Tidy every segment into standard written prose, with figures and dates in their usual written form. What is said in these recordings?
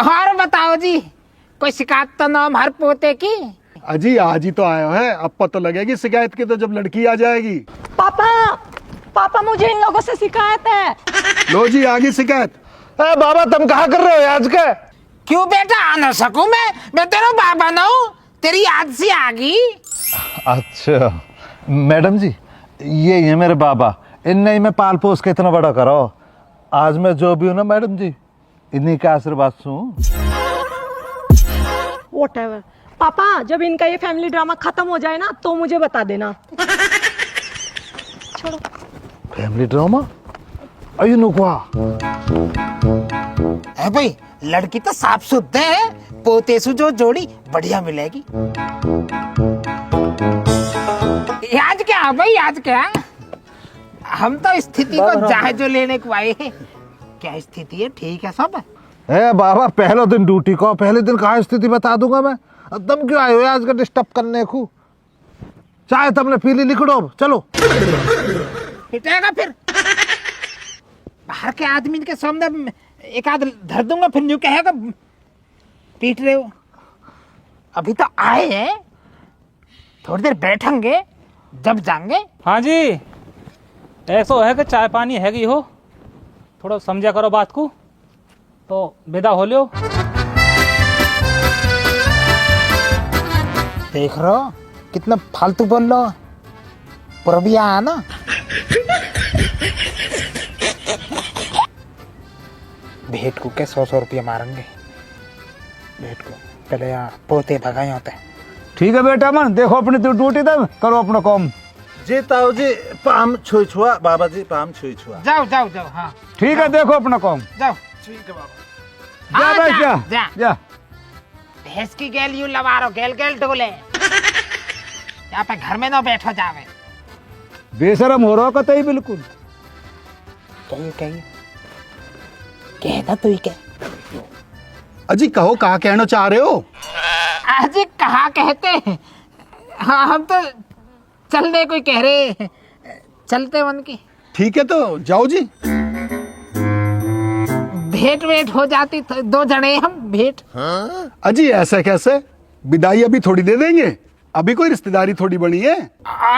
और बताओ जी, कोई शिकायत तो ना हमारे पोते की? अजी आज ही तो आया है, अब पता लगेगी शिकायत की तो जब लड़की आ जाएगी। पापा पापा मुझे इन लोगों से शिकायत है। लो जी आ गई शिकायत। बाबा तुम कहाँ कर रहे हो आज के? क्यों बेटा आ ना सकूं मैं तेरा बाबा ना हूँ, तेरी याद से आ गई। अच्छा मैडम जी, ये है मेरे बाबा, इन्हें मैं पाल पोस के इतना बड़ा करो। आज मैं जो भी हूँ ना मैडम जी, इन्हीं का आशीर्वाद से हूँ। Whatever। पापा जब इनका ये फैमिली ड्रामा खत्म हो जाए ना तो मुझे बता देना। छोड़ो। फैमिली ड्रामा अयो नुकवा है भाई, लड़की तो साफ सुथरे है, पोते से जो जोड़ी बढ़िया मिलेगी। आज क्या भाई, आज क्या? हम तो स्थिति को जायजा लेने को आए हैं। क्या स्थिति है? ठीक है सब? बाबा पहले दिन ड्यूटी को, पहले दिन कहाँ स्थिति बता दूंगा मैं। तुम क्यों आए हो आज का डिस्टर्ब करने को? चाहे तुमने पी ली लिखड़ो, चलो। पिटेगा फिर बाहर के आदमी के सामने, एक आध धर दूंगा फिर न्यू कहेगा पीट रहे हो। अभी तो आए हैं, थोड़ी देर बैठेंगे जब जाएंगे। हाँ जी, ऐसा है कि चाय पानी हैगी हो, थोड़ा समझा करो बात को, तो विदा हो लियो। देख रहे हो कितना फालतू बोल लो, पुरबिया है ना। भेंट को के 100 रुपया मारेंगे भेंट को, पहले यहाँ पोते भगाए होते हैं। ठीक है बेटा, मन देखो अपनी ड्यूटी दम करो अपना काम। जी ताऊ जी पाम छुई छुआ, बाबा जी पाम छुई छुआ। जाओ जाओ जाओ। हाँ ठीक है, देखो अपना काम। जाओ। ठीक है बाबा। जा हाँ, भाई जा, जा जा। जा। भैंस की गैल यूं लगा रहो, गैल गैल डोले। यहाँ पे घर में ना बैठो जावे। बेशरम हो रहा कतई बिल्कुल। कहिए कहना तो ही कह। अजी कहो कहाँ कहना चाह रहे हो? आज कहाँ कहते हैं, हाँ हम तो चलने को ही कह रहे हैं, चलते मन की। ठीक है तो जाओ जी। भेंट वेट हो जाती तो 2 जने हम भेंट। अजी ऐसा कैसे, विदाई अभी थोड़ी दे देंगे, अभी कोई रिश्तेदारी थोड़ी बनी है।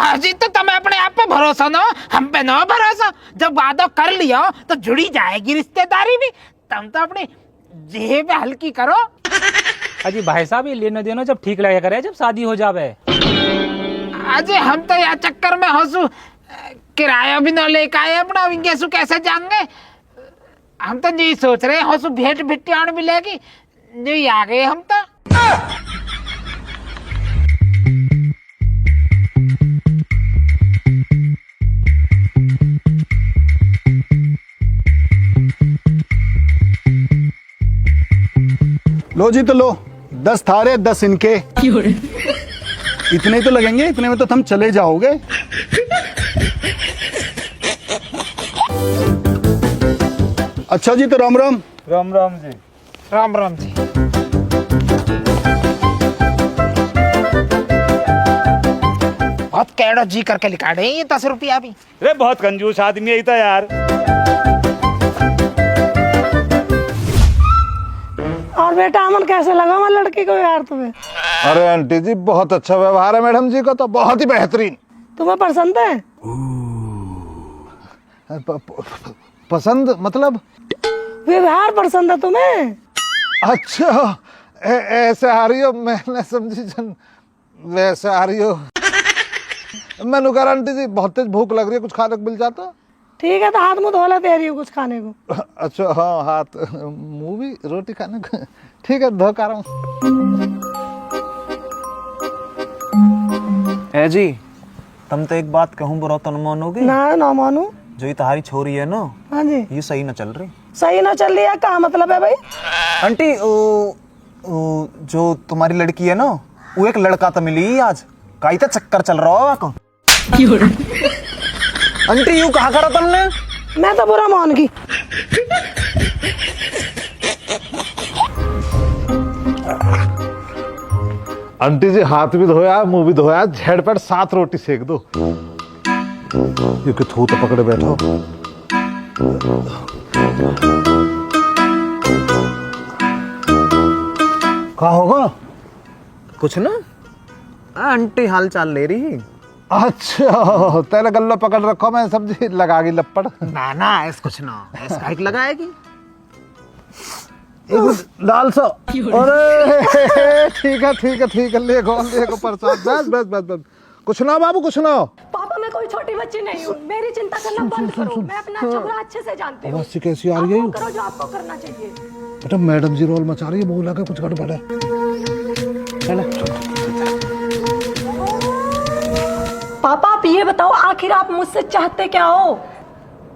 अजी तो तुम्हें अपने आप पे भरोसा ना, हम पे ना भरोसा। जब वादा कर लिया तो जुड़ी जाएगी रिश्तेदारी भी। तुम तो अपनी जेब हल्की करो। अजी भाई साहब, ये लेना देना जब ठीक लगे करे, जब शादी हो जावे। अजय हम तो यहाँ चक्कर में हंसू, किराया भी ना लेके आए अपना, विंगेसु कैसे जाएंगे। हम तो यही सोच रहे हंसू, भेंट भिट्टियाण मिलेगी, यही आ गए हम तो। लो जी तो लो, 10 थारे 10 इनके। इतने ही तो लगेंगे, इतने में तो तुम चले जाओगे। अच्छा जी तो राम राम। राम राम जी। राम राम जी। बहुत कैडो जी करके लिखा रहे ये 10 रुपया भी। अरे बहुत कंजूस आदमी है था यार। और बेटा अमन कैसे लगा मैं लड़की को यार तुम्हें? अरे आंटी जी बहुत अच्छा व्यवहार है मैडम जी का, तो बहुत ही बेहतरीन। तुम्हें पसंद है? पसंद मतलब? व्यवहार पसंद है तुम्हें? अच्छा ऐसे आ रही हो, मैंने समझी जन वैसे आ रही हो। मैंने कहा आंटी जी बहुत तेज भूख लग रही है, कुछ खाने को मिल जाता। ठीक है तो हाथ मुंह धो ले, दे रही हूँ कुछ खाने को। अच्छा हाँ, हाथ मुंह भी रोटी खाने को। ठीक है धो कर रहा हूँ। ए जी, तुम तो एक बात कहूँ बुरा तो न मानोगे? ना मानू। जो ये तुम्हारी छोरी है ना, हाँ जी, ये सही न चल रही। सही ना चल रही है, क्या मतलब है भाई? आंटी जो तुम्हारी लड़की है ना, वो एक लड़का तो मिली आज, काई तो चक्कर चल रहा है। आंटी यूं कहा करा तुमने? मैं तो बुरा मान गई। आंटी जी हाथ भी धोया, मुंह भी धोया, झटपट 7 रोटी सेक दो। ये कि थू तो पकड़े बैठो। क्या होगा? कुछ ना, आंटी हाल चाल ले रही। अच्छा, तेरा गल्ला पकड़ रखो, मैं सब्जी लगा गई लपड़। ना ना, ऐसा कुछ ना, ऐसा काहे लगाएगी। लाल सा। अरे ठीक है, ले गो प्रसाद। बस कुछ ना बाबू, कुछ ना। पापा मैं कोई छोटी बच्ची नहीं हूँ, मेरी चिंता करना बंद करो। मैं अपना अच्छा बुरा अच्छे से जानती हूँ। आवाज़ कैसी आ रही है? आप वो करो जो आपको करना चाहिए। बेटा मैडम जी रोल मचा रही है, मुंह लगा कुछ गड़बड़ है। पापा आप ये बताओ, आखिर आप मुझसे चाहते क्या हो?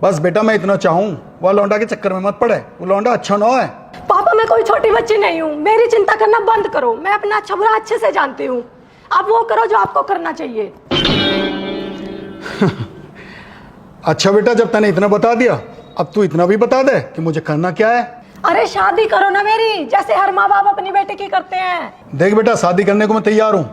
बस बेटा मैं इतना चाहूँ, वो लौंडा के चक्कर में मत पड़े, वो लौंडा अच्छा ना है। पापा मैं कोई छोटी बच्ची नहीं हूँ, मेरी चिंता करना बंद करो। मैं अपना अच्छा बुरा अच्छे से जानती हूँ। आप वो करो जो आपको करना चाहिए। अच्छा बेटा, जब तूने इतना बता दिया, अब तू इतना भी बता दे कि मुझे करना क्या है। अरे शादी करो ना मेरी, जैसे हर माँ बाप अपनी बेटे की करते हैं। देख बेटा, शादी करने को मैं तैयार हूँ,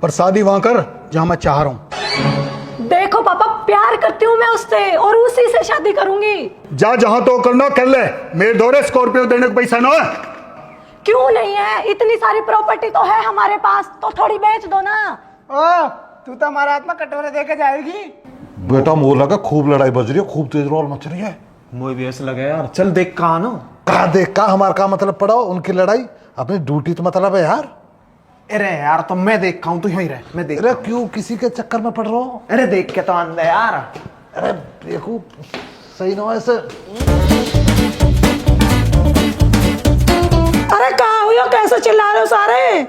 पर शादी वहां कर जहां मैं चाह रहा हूँ। देखो पापा, प्यार करती हूँ मैं उससे और उसी से शादी करूंगी। जा जहां तो करना कर ले, मेरे दौरे स्कॉर्पियो देने को पैसा ना है। क्यों नहीं है? इतनी सारी प्रॉपर्टी तो है हमारे पास, तो थोड़ी बेच दो ना। ओ तू तो हमारे हाथ में कटोरे देके जाएगी। बेटा मुंह लगा, खूब लड़ाई बज रही है, खूब तेज रोल मच रही है। मुझे भी ऐसा लगा यार, चल देख कहा ना। कहा देख का, हमारा का मतलब पड़ा उनकी लड़ाई, अपनी ड्यूटी तो मतलब है यार। अरे यार, तो मैं देख हूँ, तू यहीं रह, मैं देख। अरे क्यों किसी के चक्कर में पड़ रहा हो? अरे देख के तो आंदा यार। अरे देखो सही ना ऐसे। अरे कहाँ हुई हो, कैसे चिल्ला रहे हो सारे?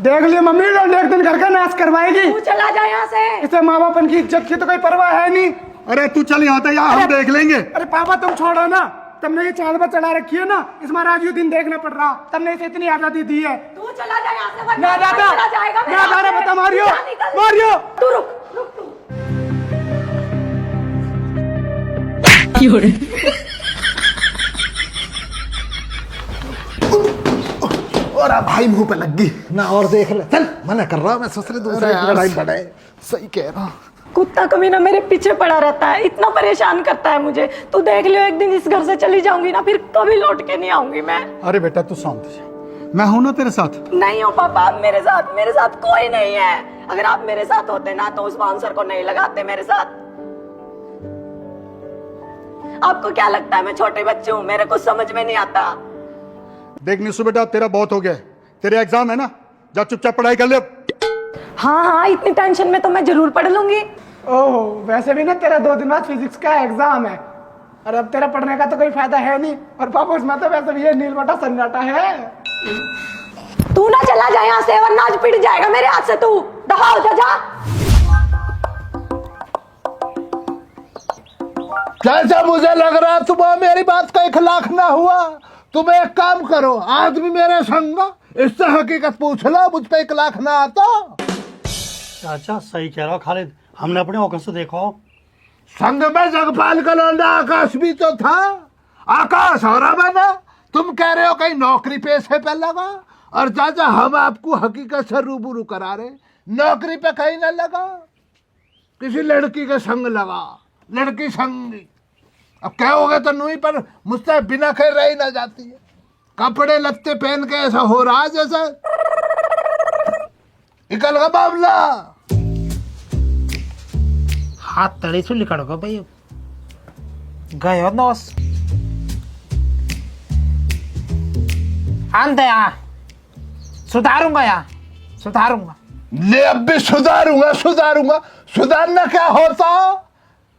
देख लिया मम्मी, एक दिन घर का नाश करवाएगी। तू चला जा यहाँ से। इसे माँ बाप की इज्जत की तो कोई परवाह है नहीं। अरे तू चल यहाँ था, यहाँ हम देख लेंगे। अरे पापा तुम छोड़ो ना, तुमने ये चांद पर चढ़ा रखी है ना, इस महाराज ये दिन देखना पड़ रहा। तुमने इसे इतनी आजादी दी है। तू चला जा यहाँ से, वरना ना दादा, चला जाएगा मेरे ना हाथ दादा, से। बता मारियो, जा, निकल। मारियो। तू रुक तू। और भाई मुंह पे लग गई ना, और देख ले, चल मना कर रहा मैं, ससुर दूसरे की लड़ाई बढ़े। सही कह रहा। कुत्ता कभी ना मेरे पीछे पड़ा रहता है, इतना परेशान करता है मुझे। तू देख लियो, एक दिन इस घर से चली जाऊंगी ना, फिर कभी लौट के नहीं आऊंगी मैं। अरे बेटा तू शांत जा, मैं हूं ना तेरे साथ। नहीं हो पापा, आप मेरे साथ कोई नहीं है। अगर आप मेरे साथ होते ना, तो उस बाउंसर को नहीं लगाते मेरे साथ। आपको क्या लगता है मैं छोटे बच्चे हूँ? मेरे को समझ में नहीं आता। देख निशु बेटा, तेरा बहुत हो गया, तेरे एग्जाम है ना, जा चुपचाप पढ़ाई कर ले। हाँ, इतनी टेंशन में तो मैं जरूर पढ़ लूंगी। ओहो, वैसे भी ना तेरा 2 दिन बाद फिजिक्स का एग्जाम है, और अब तेरा पढ़ने का तो कोई फायदा है नहीं। और पापा उसमें तो वैसे भी ये नीलबटा सन्नाटा है। तू ना चला जा यहाँ से, वरना आज पिट जाएगा मेरे हाथ से। तू दफा हो जा। जैसा मुझे लग रहा तुम्हें मेरी बात का इखलाक ना हुआ, तुम एक काम करो, आदमी मेरे संग, इससे हकीकत पूछ लो, मुझ पे इखलाक ना आता। चाचा सही कह रहा हो खालिद, हमने अपने औकत से देखो। संग में जगपाल का लौंडा आकाश भी तो था। आकाश हो रहा बना, तुम कह रहे हो कहीं नौकरी पेशे पे लगा, और चाचा हम आपको हकीकत से रूबरू करा रहे, नौकरी पे कहीं ना लगा, किसी लड़की के संग लगा, लड़की संगी। अब कहोगे तो नहीं, पर मुझसे बिना कहे रही ना जाती है। कपड़े लत्ते पहन के ऐसा हो रहा है जैसे निकल का मामला। हाथ तड़ी से लिखड़ गो भाई, गए हो नौस आंधे यहाँ सुधारूंगा, यहाँ सुधारूंगा। ले अब भी सुधारूंगा। सुधारना क्या होता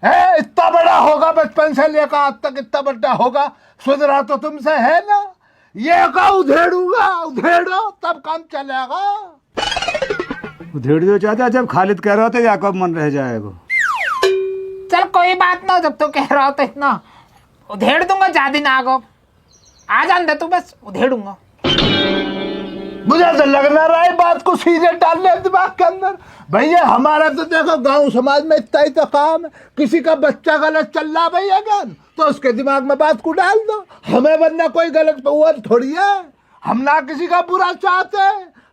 है? इतना बड़ा होगा, बचपन से लेकर आज तक इतना बड़ा होगा, सुधरा तो तुमसे है ना। ये का उधेड़ूंगा, उधेड़ो तब काम चलेगा। उधेड़ दो चाचा, जब खालिद कह रहा था याकूब मन रह जाएगा। चल कोई बात ना, जब तू कह रहा हो तो इतना उधेड़ दूंगा। ज्यादा ना आगो, आ जान दे तू, बस उधेड़ूंगा। मुझे तो लग ना रहा है बात को सीधे डालने दिमाग के अंदर। भैया हमारा तो देखो गांव समाज में इतना ही तो काम है, किसी का बच्चा गलत चल रहा भैया ज्ञान, तो उसके दिमाग में बात को डाल दो। हमें वरना कोई गलत हुआ थोड़ी है, हम ना किसी का बुरा चाहते।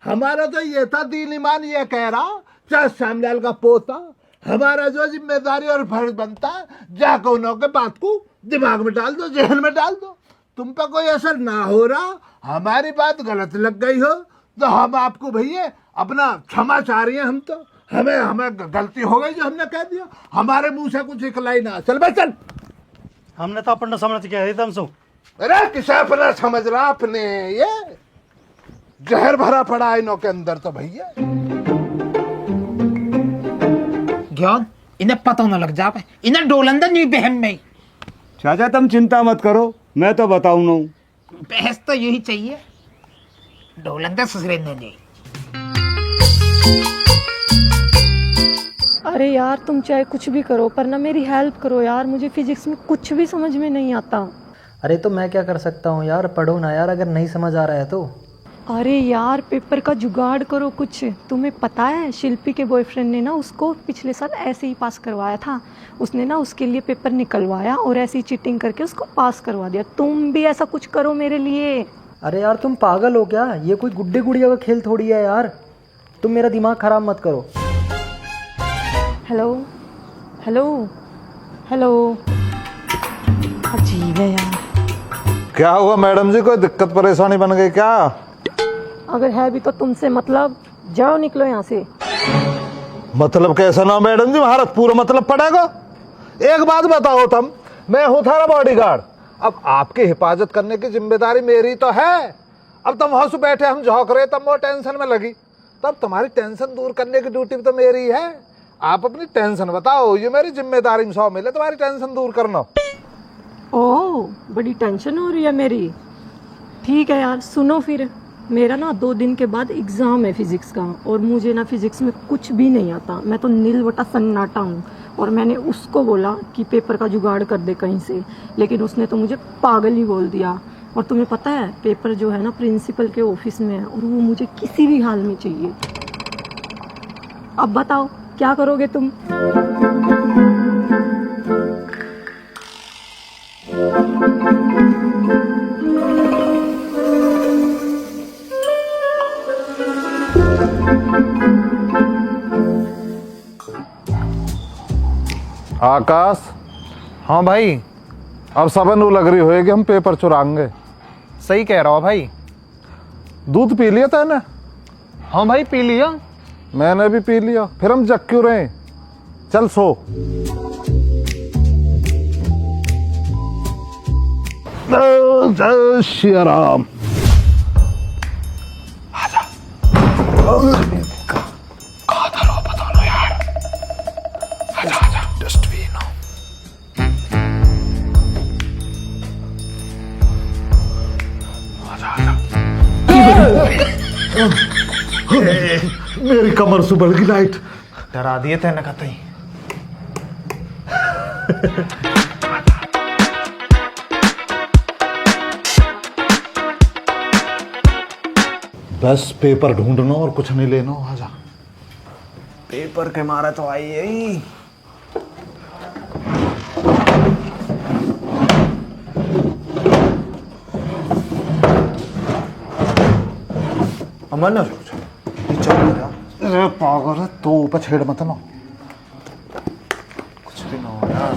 हमारा तो ये था दीन ईमान ये कह रहा, चाहे श्यामलाल का पोता, हमारा जो जिम्मेदारी और फर्ज बनता है, जाकर उन्हों के बात को दिमाग में डाल दो, जहन में डाल दो। तुम पर कोई असर ना हो रहा, हमारी बात गलत लग गई हो तो हम आपको भैया अपना क्षमा चाह रही हैं। हम तो हमें गलती हो गई जो हमने कह दिया, हमारे मुंह से कुछ निकला ही ना। चल भाई चल। हमने तो अपन समझ के एकदम सो। अरे किसे अपना समझ रहा, अपने ये जहर भरा पड़ा इनों के अंदर तो भैया। ज्ञान इन्हें पता न लग जा पाए, इन्हें डोलंदन नहीं बहम में। चाचा तुम चिंता मत करो, मैं तो बताऊं ना। बहस तो यही चाहिए, डोलंदन ससुरे नहीं। अरे यार तुम चाहे कुछ भी करो पर ना मेरी हेल्प करो यार, मुझे फिजिक्स में कुछ भी समझ में नहीं आता। अरे तो मैं क्या कर सकता हूँ यार, पढ़ो ना यार अगर नहीं समझ आ रहा है तो। अरे यार पेपर का जुगाड़ करो कुछ। तुम्हें पता है शिल्पी के बॉयफ्रेंड ने ना उसको पिछले साल ऐसे ही पास करवाया था। उसने ना उसके लिए पेपर निकलवाया और ऐसे ही चीटिंग करके उसको पास करवा दिया। तुम भी ऐसा कुछ करो मेरे लिए। अरे यार तुम पागल हो क्या, ये कोई गुड्डे गुड़िया का खेल थोड़ी है यार, तुम मेरा दिमाग खराब मत करो। हेलो हेलो हेलो, अजीब है यार। क्या हुआ मैडम जी, कोई दिक्कत परेशानी बन गई क्या? अगर है भी तो तुमसे मतलब, जाओ निकलो यहाँ से। मतलब कैसा ना मैडम जी, महाराज पूरा मतलब पड़ेगा। एक बात बताओ तुम, मैं हूं थारा बॉडीगार्ड, अब आपकी हिफाजत करने की जिम्मेदारी मेरी तो है। अब तुम हंस बैठे, हम झोंक रहे, तब वो टेंशन में लगी, तब तुम्हारी टेंशन दूर करने की ड्यूटी तो मेरी है। आप अपनी टेंशन बताओ, ये मेरी जिम्मेदारी में 100 मिले तुम्हारी टेंशन दूर करना। ओह बड़ी टेंशन हो रही है मेरी। ठीक है यार सुनो फिर, मेरा ना 2 दिन के बाद एग्ज़ाम है फिज़िक्स का और मुझे ना फिज़िक्स में कुछ भी नहीं आता, मैं तो नील बटा सन्नाटा हूँ। और मैंने उसको बोला कि पेपर का जुगाड़ कर दे कहीं से, लेकिन उसने तो मुझे पागल ही बोल दिया। और तुम्हें पता है पेपर जो है ना प्रिंसिपल के ऑफिस में है और वो मुझे किसी भी हाल में चाहिए। अब बताओ क्या करोगे तुम? आकाश, हाँ भाई। अब सबन लग रही होगी हम पेपर चुराएंगे। सही कह रहा हो भाई। दूध पी लिया तैने? हाँ भाई पी लिया। मैंने भी पी लिया, फिर हम जग क्यों रहे? चल सो। जय श्री राम। आजा। कहाँ था रो, बता लो यार। आजा आजा, डस्टबिन हो। आजा आजा। मेरी कमर से बढ़ गई लाइट। डरा दिए थे ना कतई। बस पेपर ढूंढना और कुछ नहीं लेना। आजा। पेपर के मारा तो आई है। अमन अरे पागल है तो ऊपर छेड़ मत ना, कुछ भी ना हो यार।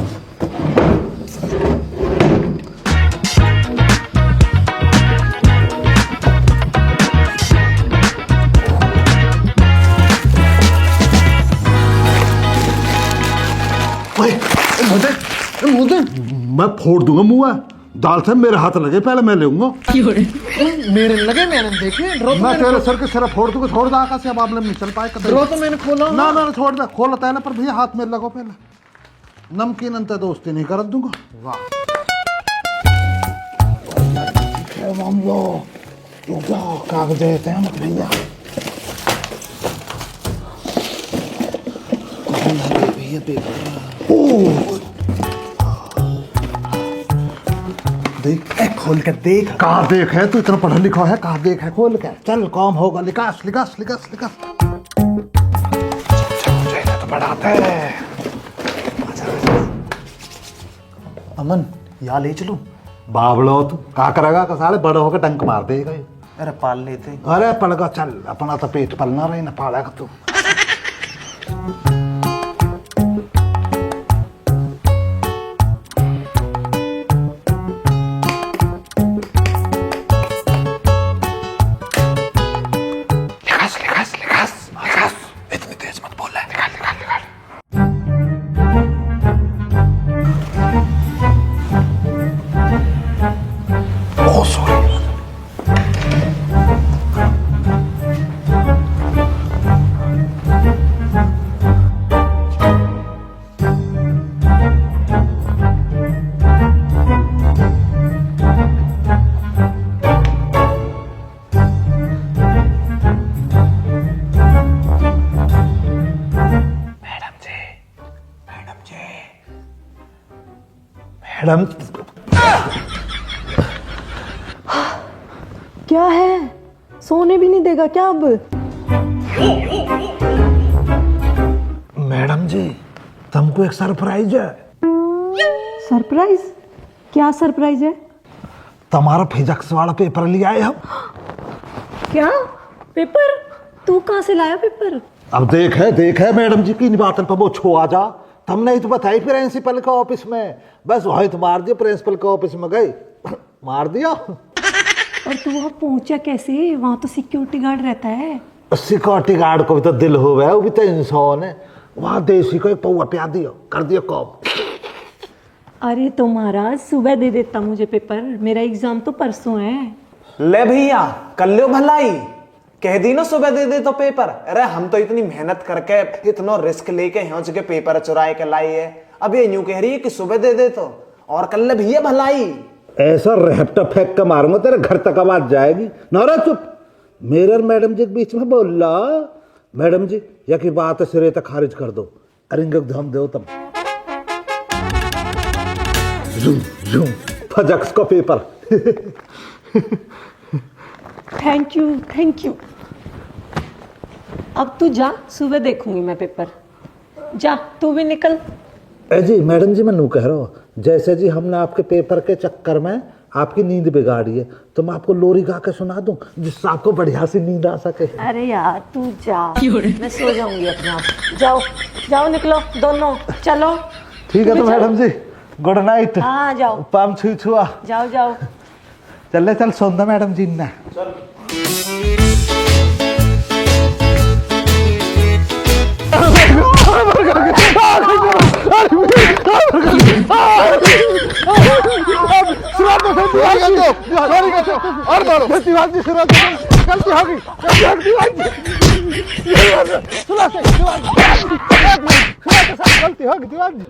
मुझे मैं फोड़ दूंगा मुंह। दाल से मेरे हाथ लगे, पहले मैं लेऊंगा। मेरे लगे, मैंने देखे। मैं तेरे सर के सिर फोड़ दूंगा। छोड़ दे आकाश, अब आप नहीं चल पाए। ड्रो तो मैंने खोला ना ना छोड़ दे, खोल है पर भैया हाथ में लगो पहले। नमकीन अंत दोस्ती नहीं कर दूंगा। वाह कागज देते हैं मत भैया। देख खोल कर देख। कहाँ देख है तू, इतना पढ़ा लिखा है, कहाँ देख है? खोल कर चल, काम होगा। लिकास लिकास लिकास लिकास। तो पढ़ाते हैं। अमन यहाँ ले चलूं? बाबलो तू क्या करेगा? साले बड़े होकर डंक मार देगा ये। अरे पाल लेते। अरे पड़गा, चल अपना तो पेट पलना रही ना, पाड़ेगा तू। मैडम क्या है, सोने भी नहीं देगा क्या अब? मैडम जी तुमको एक सरप्राइज है। सरप्राइज? क्या सरप्राइज है? तुम्हारा फिजिक्स वाला पेपर ले आए हम। क्या पेपर? तू कहाँ से लाया पेपर? अब देख है मैडम जी की इन बातों पर वो छो आ जा। तुमने तो बताई प्रिंसिपल के ऑफिस में, बस वही तो मार दिया, प्रिंसिपल के ऑफिस में गए मार दिया। और तू वहाँ पहुंचा कैसे? वहाँ तो सिक्योरिटी गार्ड रहता है। सिक्योरिटी गार्ड को भी तो दिल हो गया, वो भी तो इंसान है। वहाँ देसी को एक पौवा प्या दिया, कर दिया कॉप। अरे तो महाराज सुबह दे देता मुझे पेपर, मेरा एग्जाम तो परसों है। ले भैया कर लो भलाई, कह दी ना सुबह दे दे तो पेपर। अरे हम तो इतनी मेहनत करके इतना रिस्क लेके यहाँ के पेपर चुराए के लाई है, अब ये यूं कह रही है कि सुबह दे दे तो, और कर ले भैया भलाई। ऐसा रेपटा फेंक के मारूंगा तेरे घर तक आवाज जाएगी। नौरा चुप, मेरे और मैडम जी के बीच में बोल रहा। मैडम जी या की बात है सिरे तक खारिज कर दो, अरिंग धम दो तुम। फिजिक्स का पेपर। Thank you. अब तू जा, सुबह देखूंगी मैं पेपर। जा तू भी निकल। जी मैडम जी मैं नू कह रहा हूँ, जैसे जी हमने आपके पेपर के चक्कर में आपकी नींद बिगाड़ी है, तो मैं आपको लोरी गा के सुना दूं जिससे आपको बढ़िया सी नींद आ सके। अरे यार तू जा, मैं सो जाऊंगी अपने आप। जाओ निकलो दोनों, चलो। ठीक है तो मैडम जी गुड नाइट। हाँ जाओ। पाम छुई छुआ। जाओ। चल सोंदा मैडम जी ना। और मारो गलती होगी। गलती होगी दीवान जी।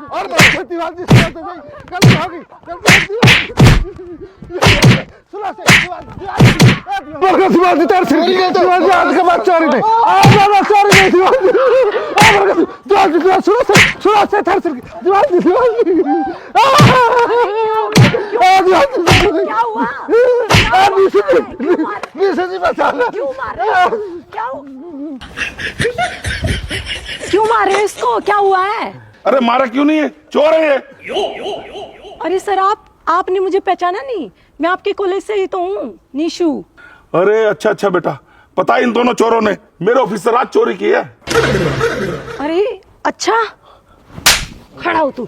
और दीवान जी गलती होगी। क्यों मारे इसको? क्या हुआ है? अरे मारा क्यों नहीं है, चोर है ये। अरे सर आपने मुझे पहचाना नहीं? मैं आपके कॉलेज से ही तो हूँ, निशु। अरे अच्छा बेटा, पता है इन दोनों चोरों ने मेरे ऑफिस से रात चोरी की है। अरे अच्छा, खड़ा हो तू।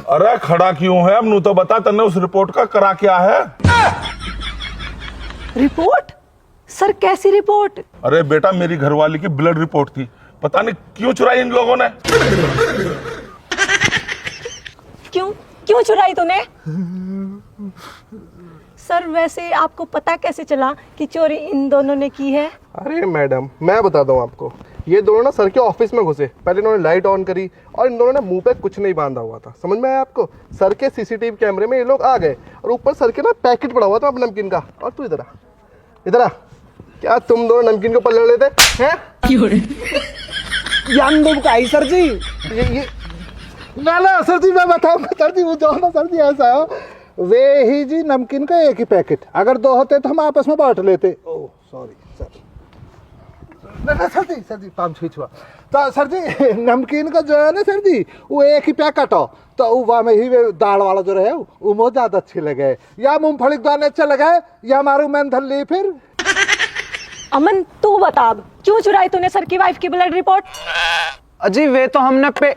अरे खड़ा क्यों है, अब नू तो बता तन्ने उस रिपोर्ट का करा क्या है। रिपोर्ट? सर कैसी रिपोर्ट? अरे बेटा मेरी घरवाली की ब्लड रिपोर्ट थी, पता नहीं क्यों चुराई इन लोगों ने। क्यों चुराई तूने? सर वैसे आपको पता कैसे चला कि चोरी इन दोनों ने की है? अरे मैडम मैं बता दूं आपको, ये दोनों ना सर के ऑफिस में घुसे, पहले इन्होंने लाइट ऑन करी और इन दोनों ने मुंह पे कुछ नहीं बांधा हुआ था, समझ में आया आपको? सर के सीसीटीवी कैमरे में ये लोग आ गए और ऊपर सर के ना पैकेट पड़ा हुआ था अपने नमकीन का। और तू इधर आ, क्या तुम दोनों नमकीन को पल्ले लेते हैं? सर जी ये ना सर जी मैं बताऊंगा सर जी, वो जो ना सर जी ऐसा है वे ही जी नमकीन का एक ही पैकेट, अगर दो होते तो हम आपस में बांट लेते। Oh sorry sir. सर जी पाम छुआ तो सर जी नमकीन का जो है ना सर जी वो एक ही पैकेट हो, तो वह में ही दाल वाला जो रहे वो मुझे ज्यादा अच्छे लगे, या मूंगफली के दाने अच्छे लगे या हमारे मेंथल ली। फिर अमन तू बता, क्यों चुराई तूने सर की वाइफ की ब्लड रिपोर्ट? अजी वे तो हमने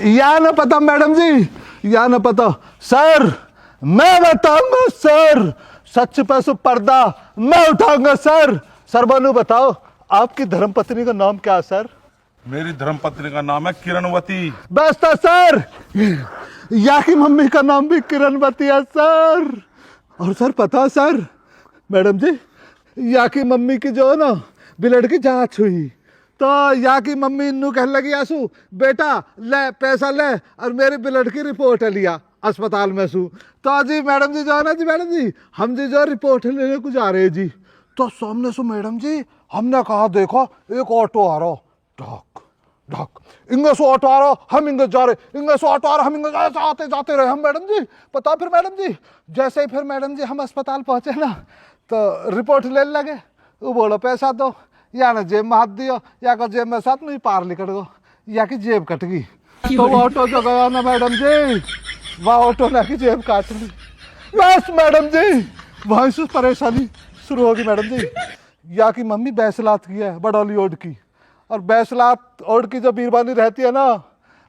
या न पता मैडम जी, या न पता सर, मैं बताऊंगा सर, सच पे सो पर्दा मैं उठाऊंगा सर। सर बनू बताओ आपकी धर्मपत्नी का नाम क्या है सर? मेरी धर्मपत्नी का नाम है किरणवती। बस था सर, या की मम्मी का नाम भी किरणवती है सर। और सर पता सर मैडम जी, या की मम्मी की जो है ना ब्लड की जांच हुई, तो या की मम्मी इन्नू कहने लगी आंसू बेटा ले पैसा ले और मेरी ब्लड की रिपोर्ट है लिया। अस्पताल में सू। तो जी मैडम जी जो है ना जी, मैडम जी हम जी जो रिपोर्ट लेने को जा रहे हैं जी, तो सामने से मैडम जी हमने कहा देखो एक ऑटो आ रहा, ढक ढक, इंगे से ऑटो आ रहा, हम इंगे जा रहे, इंगे से ऑटो आ रहा, हम इंगे आते जाते रहे हम मैडम जी। पता फिर मैडम जी जैसे ही फिर मैडम जी हम अस्पताल पहुंचे ना, तो रिपोर्ट लेने लगे। वो बोलो पैसा दो, या ना जेब में हाथ दियो, या का जेब में साथ में पार निकल गो, या की जेब कट गई। तो ऑटो जो गया ना मैडम जी, वह ऑटो ना की जेब काट ली। बस मैडम जी वहीं से परेशानी शुरू होगी मैडम जी। या की मम्मी बैसलात की है, बडौली ओढ़ की, और बैसलात ओढ़ की जो बीरबानी रहती है ना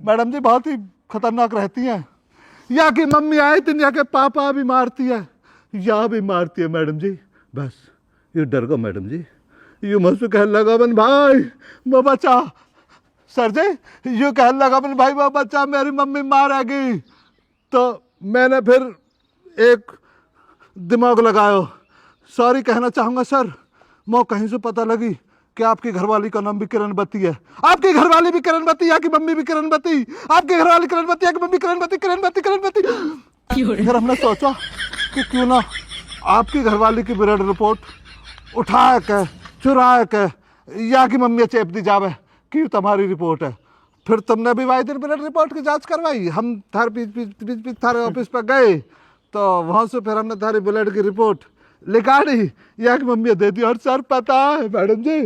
मैडम जी, बहुत ही खतरनाक रहती हैं। या की मम्मी आए दिन या के पापा भी मारती है, या भी मारती है मैडम जी। बस ये डर गो मैडम जी, ये मुझसे कहने लगा बन भाई वो बच्चा, सर जी ये कहने लगा बन भाई वो बच्चा मेरी मम्मी मारेगी। तो मैंने फिर एक दिमाग लगाया, सॉरी कहना चाहूँगा सर, मैं कहीं से पता लगी कि आपकी घरवाली का नाम भी किरण बत्ती है, आपकी घरवाली भी किरण बत्ती, या की मम्मी भी किरण बत्ती, आपकी घरवाली किरण बत्ती, या की मम्मी किरण बत्ती, किरण बत्ती, किरण बत्ती। फिर हमने सोचा कि क्यों ना आपकी घरवाली की ब्लड रिपोर्ट उठा के चुरा के या की मम्मी चेप दी जावे कि तुम्हारी रिपोर्ट है। फिर तुमने भी वाई दिन ब्लड रिपोर्ट की जांच करवाई, हम थारे बीच थारे ऑफिस पर गए, तो वहाँ से फिर हमने थारी ब्लड की रिपोर्ट निकाली, या की मम्मी दे दी। और सर पता है मैडम जी,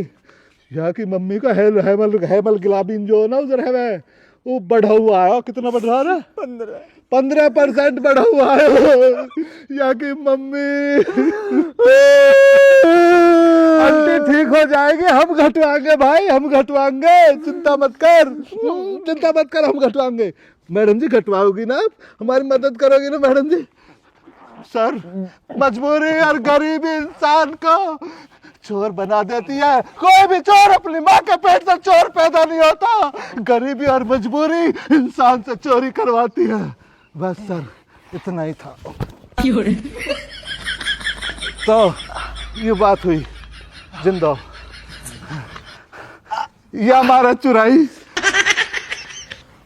या की मम्मी का हेमल ग्लोबिन जो है ना उधर है वो बढ़ा हुआ है। कितना बढ़ रहा है? 15% बढ़ा हुआ है। या की मम्मी आंटी ठीक हो जाएगी, हम घटवाएंगे भाई, हम घटवाएंगे, चिंता मत कर, चिंता मत कर, हम घटवाएंगे। मैडम जी घटवाओगी ना, हमारी मदद करोगी ना मैडम जी? सर मजबूरी और गरीबी इंसान को चोर बना देती है। कोई भी चोर अपनी माँ के पेट से चोर पैदा नहीं होता, गरीबी और मजबूरी इंसान से चोरी करवाती है। बस सर इतना ही था। तो ये बात हुई जिंदो, ये हमारा चुराई।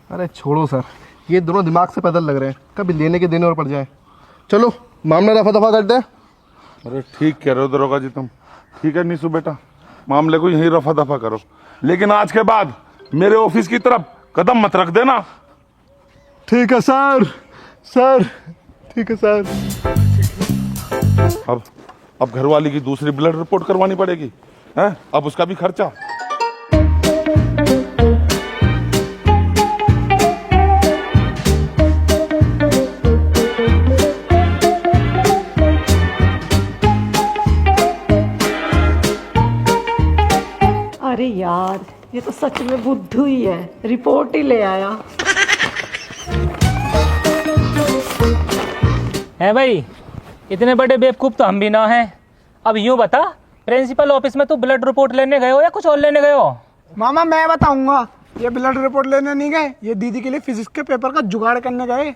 अरे छोड़ो सर, ये दोनों दिमाग से पैदल लग रहे हैं, कभी लेने के देने और पड़ जाए। चलो मामला रफा दफा करते हैं। अरे ठीक कह रहे हो दरोगा जी तुम, ठीक है नीसू बेटा, मामले को यहीं रफा दफा करो, लेकिन आज के बाद मेरे ऑफिस की तरफ कदम मत रख देना। ठीक है सर, सर ठीक है सर। अब घरवाली की दूसरी ब्लड रिपोर्ट करवानी पड़ेगी, हैं? अब उसका भी खर्चा। अरे यार ये तो सच में बुद्धू ही है, रिपोर्ट ही ले आया। है भाई, इतने बड़े बेवकूफ तो हम भी ना हैं। अब यूं बता, प्रिंसिपल ऑफिस में तू ब्लड रिपोर्ट लेने गए हो या कुछ और लेने गए हो? मामा मैं बताऊंगा, ये ब्लड रिपोर्ट लेने नहीं गए, ये दीदी के लिए फिजिक्स के पेपर का जुगाड़ करने गए।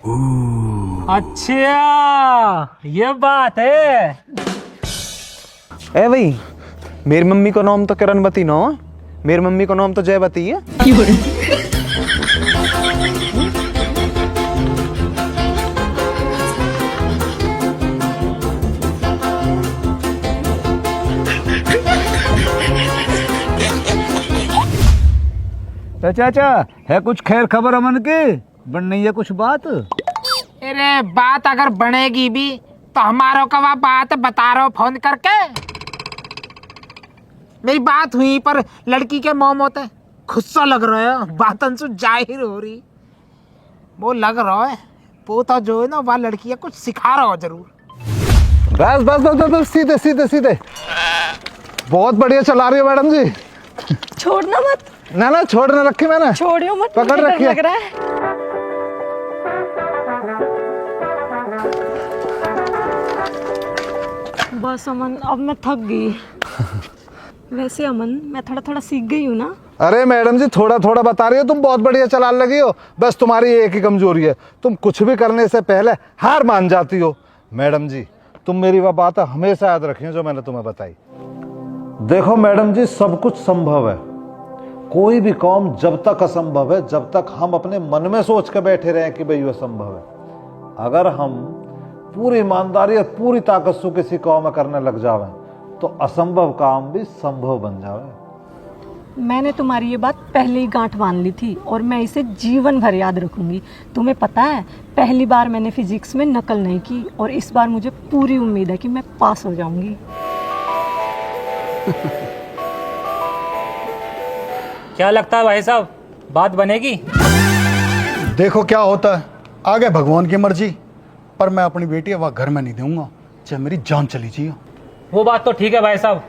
अच्छा ये बात है। ए भाई, मेरी मम्मी का नाम तो किरणवती ना, मेरी मम्मी का नाम तो जयवती है। चाचा है कुछ खैर खबर अमन की? बन नहीं है कुछ बात? अरे बात अगर बनेगी भी तो हमारो का बात बता रहा हूँ फोन करके। मेरी बात हुई पर लड़की के मोह होते गुस्सा लग रहा है, बातन से जाहिर हो रही, वो लग रहा है पोता जो है ना वह लड़की है कुछ सिखा रहा हो जरूर। बस बस बस बस, बस सीधे सीधे सीधे, बहुत बढ़िया चला रही हो मैडम जी। छोड़ना मत। ना ना छोड़ने रखी मैंने, छोड़ियो मत, पकड़ रखी है। लग रहा है। बस अमन अब मैं थक गई। वैसे अमन मैं थोड़ा थोड़ा सीख गई हूँ ना। अरे मैडम जी थोड़ा थोड़ा बता रही हो, तुम बहुत बढ़िया चलाने लगी हो। बस तुम्हारी एक ही कमजोरी है, तुम कुछ भी करने से पहले हार मान जाती हो। मैडम जी तुम मेरी वह बात हमेशा याद रखिए जो मैंने तुम्हें बताई। देखो मैडम जी, सब कुछ संभव है, कोई भी काम जब तक असंभव है जब तक हम अपने मन में सोच के बैठे रहे कि भाई वह संभव है। अगर हम पूरी ईमानदारी और पूरी ताकत से किसी काम में करने लग जावे तो असंभव काम भी संभव बन जावे। मैंने तुम्हारी ये बात पहले ही गांठ बांध ली थी और मैं इसे जीवन भर याद रखूंगी। तुम्हें पता है, पहली बार मैंने फिजिक्स में नकल नहीं की और इस बार मुझे पूरी उम्मीद है कि मैं पास हो जाऊंगी। क्या लगता है भाई साहब, बात बनेगी? देखो क्या होता है, आगे भगवान की मर्जी, पर मैं अपनी बेटी वह घर में नहीं दूंगा चाहे मेरी जान चली जाए। वो बात तो ठीक है भाई साहब,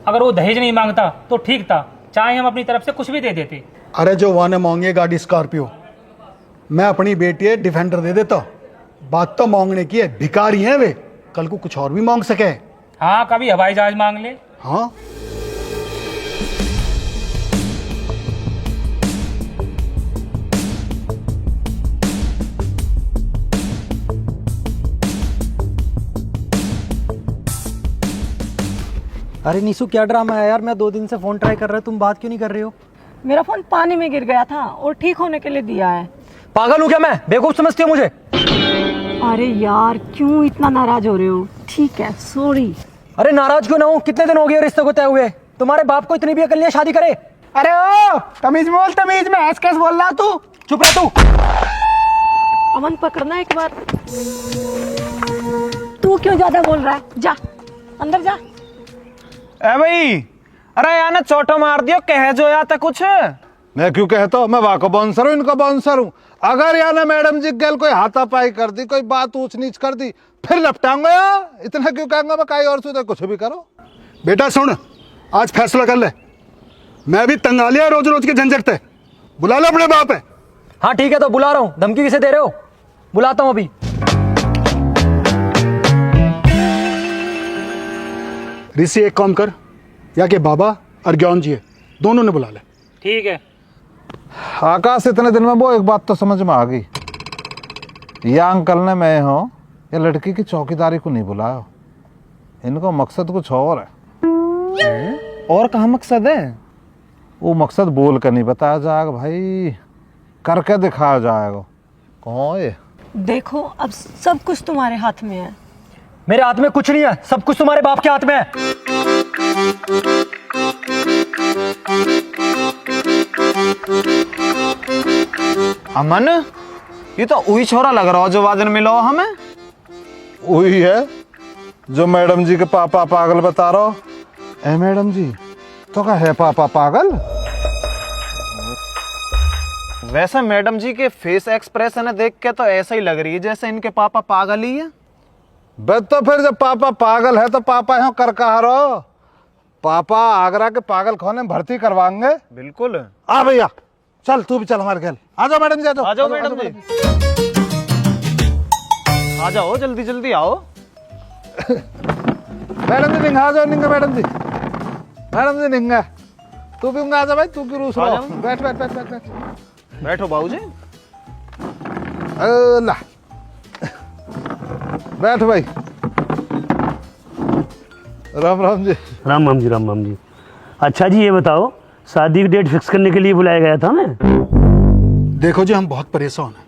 अगर वो दहेज नहीं मांगता तो ठीक था, चाहे हम अपनी तरफ से कुछ भी दे देते। अरे जो वाने मांगे गाड़ी स्कॉर्पियो, मैं अपनी बेटी डिफेंडर दे देता। बात तो मांगने की है, भिखारी हैं वे, कल को कुछ और भी मांग सके। हाँ, कभी हवाई जहाज मांग ले। हाँ, अरे नीसू क्या ड्रामा है यार, मैं 2 दिन से फोन ट्राई कर रहा हूँ, तुम बात क्यों नहीं कर रहे हो? मेरा फोन पानी में गिर गया था और ठीक होने के लिए दिया है। पागल हूँ क्या मैं? बेवकूफ समझती हो मुझे? अरे यार, क्यों इतना नाराज हो रहे हो? ठीक है, सॉरी। अरे नाराज क्यों ना हूँ, कितने दिन हो गए रिश्ते को तय हुए? तुम्हारे बाप को इतनी भी अकल नहीं है शादी करे? अरे ओ तमीज बोल, तमीज में ऐस कैस बोल रहा तू? चुप रह तू। अमन पकड़ना एक बार। तू क्यों ज्यादा बोल रहा है? जा अंदर जा। ए भाई, अरे यार ना चोटो मार दियो, कह जो या था कुछ। मैं क्यों कहता हूँ, मैं वहां का बाउंसर हूँ, इनका बाउंसर हूँ। अगर या ना मैडम जी गल कोई हाथापाई कर दी, कोई बात ऊंच नीच कर दी, फिर लपटाऊंगा यार। इतना क्यों कहूंगा मैं, कहीं और सुधर कुछ भी करो। बेटा सुन, आज फैसला कर ले, मैं भी तंग आ लिया रोज रोज के झंझट से। बुला लो अपने बाप है। हाँ ठीक है, तो बुला रहा हूँ। धमकी किसे दे रहे हो? बुलाता हूँ अभी। ऋषि एक काम कर, या के बाबा और ज्ञान जी है, दोनों ने बुला ले। ठीक है। आकाश, इतने दिन में वो एक बात तो समझ में आ गई, या अंकल ने मैं हो या लड़की की चौकीदारी को नहीं बुलाया, इनको मकसद कुछ और है। और कहाँ मकसद है? वो मकसद बोल कर नहीं बताया जाएगा भाई, करके दिखाया जाएगा। कौन है? देखो, अब सब कुछ तुम्हारे हाथ में है। मेरे हाथ में कुछ नहीं है, सब कुछ तुम्हारे बाप के हाथ में है। अमन, ये तो वही छोरा लग रहा हो जो वाजन मिला हो हमें। वही है जो मैडम जी के पापा पागल बता रहा हो। ए मैडम जी, तो क्या है पापा पागल? वैसे मैडम जी के फेस एक्सप्रेशन देख के तो ऐसा ही लग रही है जैसे इनके पापा पागल ही है। बस तो फिर जब पापा पागल है तो पापा यहाँ कर कहा रहो। पापा आगरा के पागल खाने में भर्ती करवाएंगे। बिल्कुल। आ भैया, चल तू भी चल हमारे घर। आ जाओ मैडम जी, आ जाओ। आ जाओ मैडम जी, आ जाओ, जल्दी जल्दी आओ। मैडम जी निंगा, आ जाओ निंगा। मैडम जी, मैडम जी निंगा। तू भी आ जा भाई, तू क्यों रूस रहा है? बैठ बैठ बैठ बैठ बैठ। बैठो बाबूजी। ला बैठ भाई। राम राम जी। राम राम जी, राम राम जी। अच्छा जी, ये बताओ, शादी की डेट फिक्स करने के लिए बुलाया गया था मैं। देखो जी, हम बहुत परेशान हैं,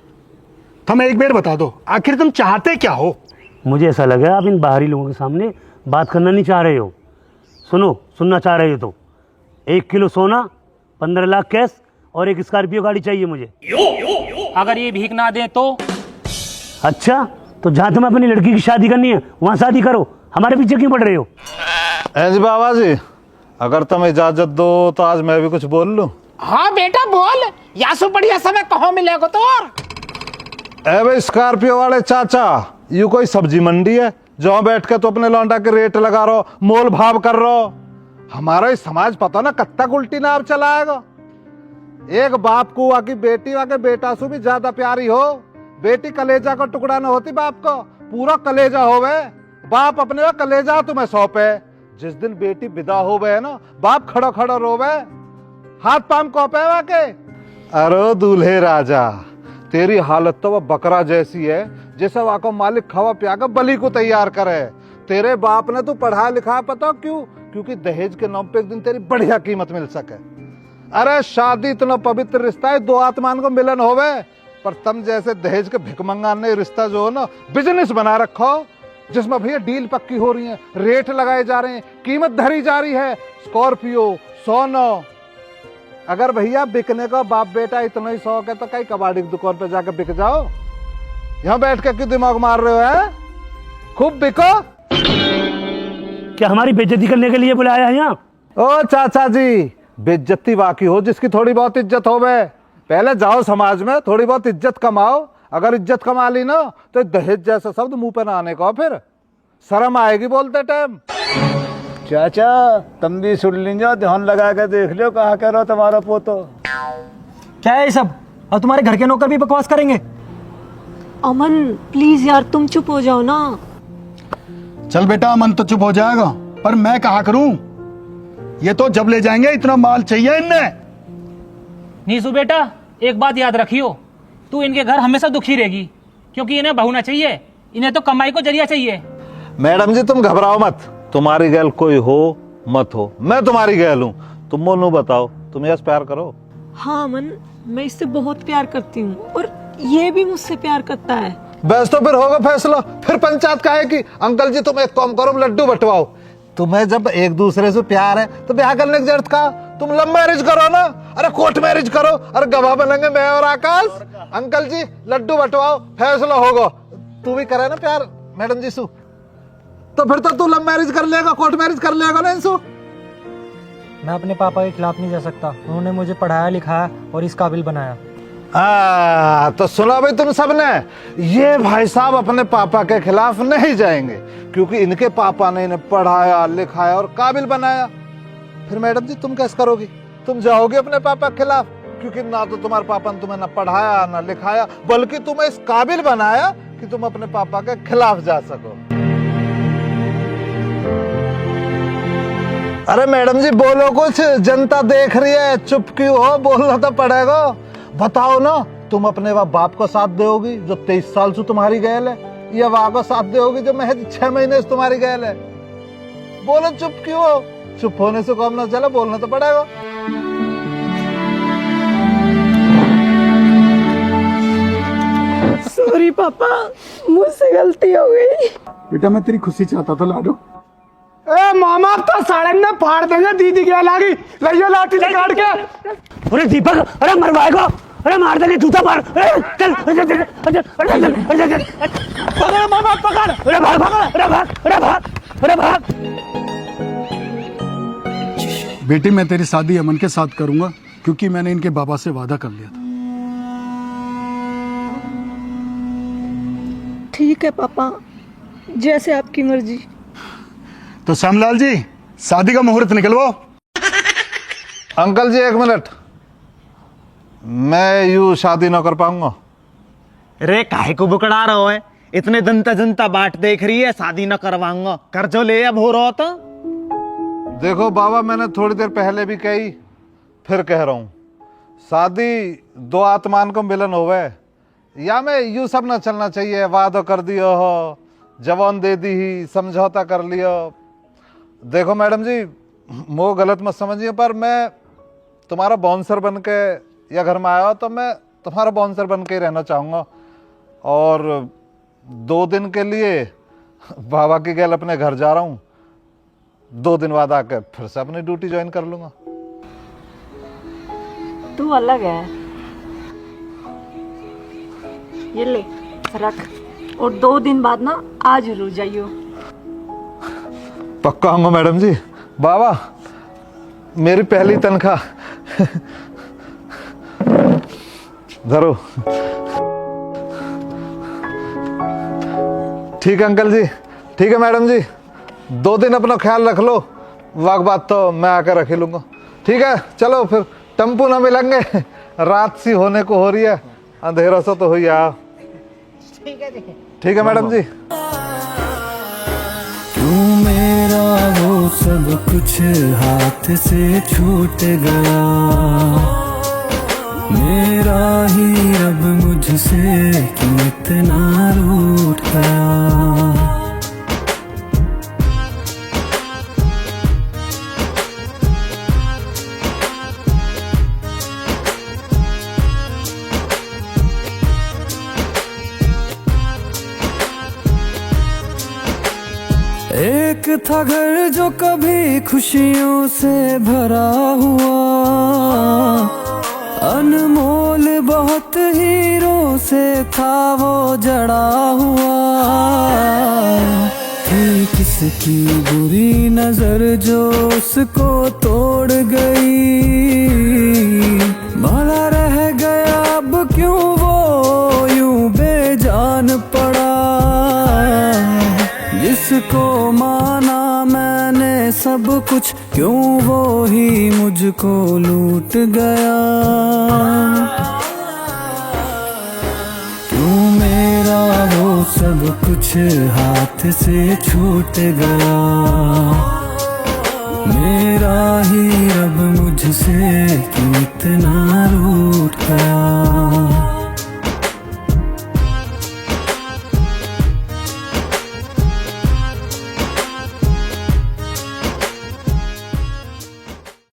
तुम एक बार बता दो आखिर तुम चाहते क्या हो? मुझे ऐसा लगा आप इन बाहरी लोगों के सामने बात करना नहीं चाह रहे हो। सुनो, सुनना चाह रहे हो तो 1 किलो सोना, 15 लाख कैश और एक स्कॉर्पियो गाड़ी चाहिए मुझे। अगर ये भीख ना दे तो? अच्छा, तो जहाँ तुम्हें अपनी लड़की की शादी करनी है वहाँ शादी करो, हमारे पीछे क्यों पड़ रहे हो? जी बाबा जी, अगर तुम इजाजत दो तो आज मैं भी कुछ बोल लूं। हाँ बेटा बोल, यासु बढ़िया समय कहाँ मिलेगा तो? और भाई स्कॉर्पियो वाले चाचा, यू कोई सब्जी मंडी है जहाँ बैठ के तो अपने लौंडा के रेट लगा रहो, मोल भाव कर रहो? हमारा ही समाज पता ना कब तक उल्टी नाव चलाएगा। एक बाप को वाकी बेटी वाके बेटा से भी ज्यादा प्यारी हो। बेटी कलेजा का टुकड़ा न होती बाप को, पूरा कलेजा होवे। बाप अपने कलेजा तुम्हें सौंपे। जिस दिन बेटी विदा हो गए ना, बाप खड़ा खड़ा रोवे, हाथ पाम कौपे वाके। अरे दूल्हे राजा, तेरी हालत तो वह बकरा जैसी है जैसे वाको मालिक खावा पिया कर बलि को तैयार करे। तेरे बाप ने तू पढ़ा लिखा, पता क्यों? क्योंकि दहेज के नाम पे एक दिन तेरी बढ़िया कीमत मिल सके। अरे शादी इतना पवित्र रिश्ता है, दो आत्मान को मिलन होवे, पर तुम जैसे दहेज के भिकमंगा ने रिश्ता जो हो ना बिजनेस बना रखो, जिसमें भैया डील पक्की हो रही है, रेट लगाए जा रहे हैं, कीमत धरी जा रही है। स्कॉर्पियो, सोनो। अगर भैया बिकने का बाप बेटा इतना ही शौक है तो कहीं कबाड़ी की दुकान पे जाकर बिक जाओ। यहाँ बैठ के क्यों दिमाग मार रहे हो? है खूब बिको। क्या हमारी बेइज्जती करने के लिए बुलाया है यहाँ? ओ चाचा जी, बेइज्जती बाकी हो जिसकी थोड़ी बहुत इज्जत हो बे। पहले जाओ समाज में थोड़ी बहुत इज्जत कमाओ। अगर इज्जत कमा ली ना तो दहेज जैसा शब्द मुंह पे ना आने का, फिर शर्म आएगी बोलते टाइम। चाचा तुम भी सुन लीजिए, ध्यान लगा के देख लो कहा कह रहा हो तुम्हारा पोतो। क्या है ये सब? और तुम्हारे घर के नौकर भी बकवास करेंगे? अमन प्लीज यार तुम चुप हो जाओ ना। चल बेटा, अमन तो चुप हो जाएगा, पर मैं कहा करूं? ये तो जब ले जाएंगे इतना माल चाहिए इन्हें। नीसू बेटा एक बात याद रखियो, तू इनके घर हमेशा दुखी रहेगी, क्योंकि इन्हें बहू ना चाहिए, इन्हें तो कमाई को जरिया चाहिए। मैडम जी तुम घबराओ मत, तुम्हारी गैल कोई हो मत हो, मैं तुम्हारी गैल हूँ। तुम बोलो बताओ, तुम यस प्यार करो? हाँ अमन, मैं इससे बहुत प्यार करती हूँ और ये भी मुझसे प्यार करता है। बस तो फिर होगा फैसला, फिर पंचायत का है कि अंकल जी तुम एक काम करो, लड्डू बंटवाओ। तुम्हें जब एक दूसरे से प्यार है तो ब्याह करने की जरूरत का? तुम लव मैरिज करो ना, अरे कोर्ट मैरिज करो, अरे गवाह बनेंगे मैं और आकाश। अंकल जी लड्डू बंटवाओ, फैसला होगा। तू भी करे ना प्यार मैडम जी सु, तो फिर तो तू लव मैरिज कर लेगा, कोर्ट मैरिज कर लेगा ना इंसु। मैं अपने पापा के खिलाफ नहीं जा सकता, उन्होंने मुझे पढ़ाया लिखाया और इस काबिल बनाया। तो सुना भाई तुम सबने, ये भाई साहब अपने पापा के खिलाफ नहीं जाएंगे, क्योंकि इनके पापा ने इन्हें पढ़ाया लिखाया और काबिल बनाया। फिर मैडम जी तुम कैसे करोगी? तुम जाओगे अपने पापा के खिलाफ, क्योंकि ना तो तुम्हारे पापा ने तुम्हें ना पढ़ाया ना लिखाया, बल्कि तुम्हें इस काबिल बनाया कि तुम अपने पापा के खिलाफ जा सको। अरे मैडम जी बोलो कुछ, जनता देख रही है, चुप क्यों हो? बोलना तो पड़ेगा। बताओ ना, तुम अपने बाप को साथ दोगी जो 23 साल से तुम्हारी गैल है, या वाह को साथ दोगी जो महज 6 महीने से तुम्हारी गैल है? बोलो चुप क्यों हो? चुप होने से काम ना चला, बोलना तो पड़ेगा। सॉरी पापा, मुझसे गलती हो गई। बेटा मैं तेरी खुशी चाहता था लाडो। ए मामा तो सड़क में फाड़ देंगे, दीदी क्या लागी लइयो लाठी से काट के। अरे दीपक, अरे मरवाएगा, अरे मार देंगे, जूता मार। चल पकड़ मामा पकड़, अरे भाग भाग, अरे भाग, अरे भाग, अरे भाग। बेटी मैं तेरी शादी अमन के साथ करूंगा, क्योंकि मैंने इनके बाबा से वादा कर लिया था। ठीक है पापा, जैसे आपकी मर्जी। तो श्यामलाल जी शादी का मुहूर्त निकलवाओ। अंकल जी एक मिनट, मैं यूं शादी ना कर पाऊंगा। रे काहे को बुकड़ा रहो है? इतने जनता बाट देख रही है, शादी ना करवाऊंगा, कर जो ले अब हो रहा तो। देखो बाबा, मैंने थोड़ी देर पहले भी कही, फिर कह रहा हूं, शादी दो आत्मान को मिलन होवे, या मैं यूं सब ना चलना चाहिए, वादा कर दियो हो, जवान दे दी ही, समझौता कर लियो। देखो मैडम जी, वो गलत मत समझिए, पर मैं तुम्हारा बाउंसर बन के या घर में आया हो तो मैं तुम्हारा बाउंसर बन के ही रहना चाहूँगा, और 2 दिन के लिए बाबा की गैल अपने घर जा रहा हूँ। 2 दिन बाद आकर फिर से अपनी ड्यूटी ज्वाइन कर लूँगा। तू अलग है, ये ले रख, और 2 दिन बाद ना आ जरूर जाइयो। पक्का आऊँगा मैडम जी। बाबा मेरी पहली तनख्वाह धरो। ठीक है अंकल जी, ठीक है मैडम जी, 2 दिन अपना ख्याल रख लो, वाक बात तो मैं आकर रख ही लूंगा। ठीक है चलो फिर, टेम्पू ना मिलेंगे, रात सी होने को हो रही है, अंधेरा सा तो हो ही आया। ठीक है मैडम जी। तू मेरा वो सब कुछ हाथ से छूट गया, मेरा ही अब मुझसे क्यों इतना रूठ गया। एक था घर जो कभी खुशियों से भरा हुआ, अनमोल बहुत हीरों से था वो जड़ा हुआ। थी किसकी बुरी नजर जो उसको तोड़ गई, भला रह गया अब क्यों वो यूं बेजान पड़ा। जिसको माना मैंने सब कुछ, क्यों वो ही मुझको लूट गया। क्यों मेरा वो सब कुछ हाथ से छूट गया। मेरा ही रब मुझसे क्यों इतना रूठ गया।